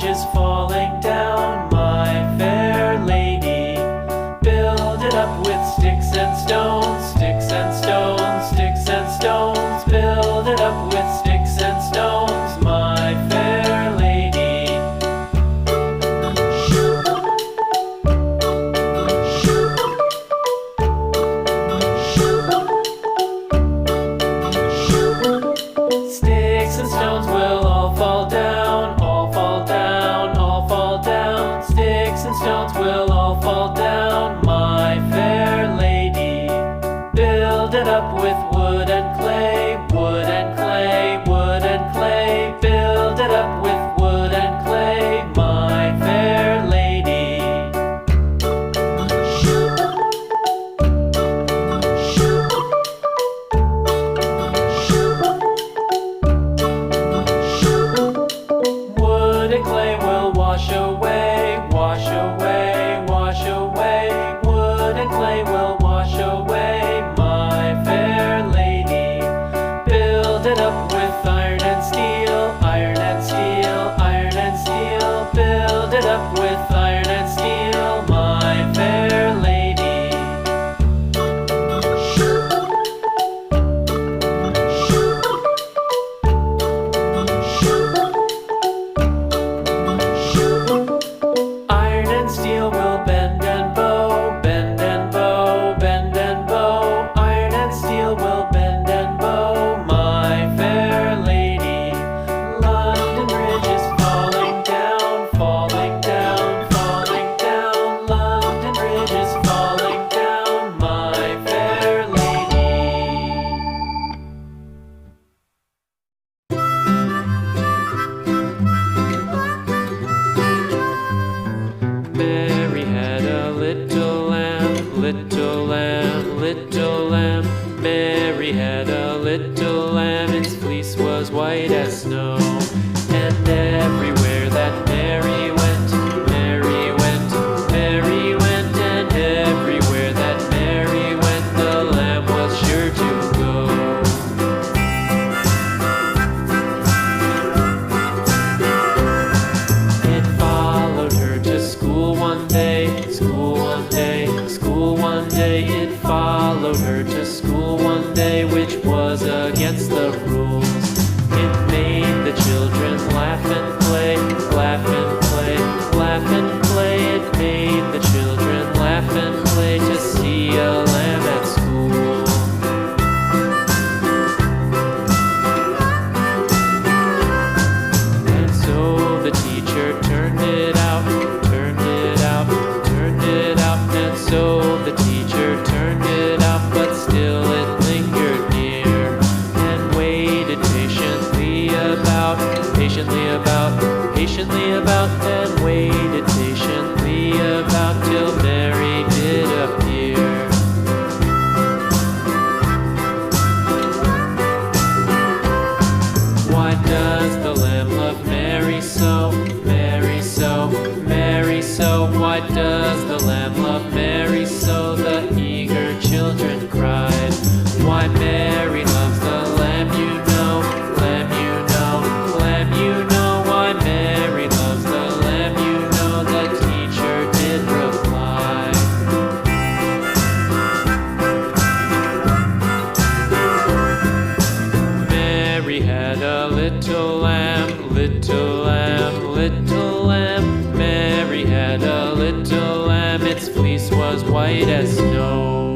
ridges falling down, my fair lady. Build it up with sticks and stones, sticks and stones, sticks and stones. Build it up with sticks and stones, my fair lady. Sticks and stones will all fall down, all fall down, all fall down. Sticks and stones will all fall down, my fair lady. Build it up with wood and clay, wood and clay, wood and clay. Build it up with wood and clay, my fair lady. Wood and clay will wash away, wash away, wash away. Wood and clay will wash away, my fair lady. Build it up with iron and steel, iron and steel, iron and steel. Build it up with iron and steel, my fair lady. Iron and steel will bend and bow, bend and bow, bend and bow. Iron and steel will bend and bow, my fair lady. London Bridge is falling down, falling down, falling down. London Bridge is falling down, my fair lady. Mary had a little lamb, little lamb, little lamb. Mary had a little lamb, its fleece was white as snow. And everywhere that Mary went, Mary went, Mary went. And everywhere that Mary went, the lamb was sure to go. It followed her to school one day, school one day, school one day. It followed her to school one day, which was against the rules. It made the children laugh and play, laugh and play, laugh and play. It made the children laugh and play to see a lamb at school. And so the teacher turned it out, turned it out, turned it out. And so the teacher turned it out, but still it lingered near and waited patiently about, patiently about, patiently about, and waited patiently about till Mary did appear. Why does the lamb love Mary so, Mary so, Mary so? Why does the lamb love Mary so? The eager children cried. Why Mary loves the lamb, you know, lamb, you know, lamb, you know. Why Mary loves the lamb, you know, the teacher did reply. Mary had a little lamb, little lamb, little lamb. Mary had a little lamb, its fleece was white as snow.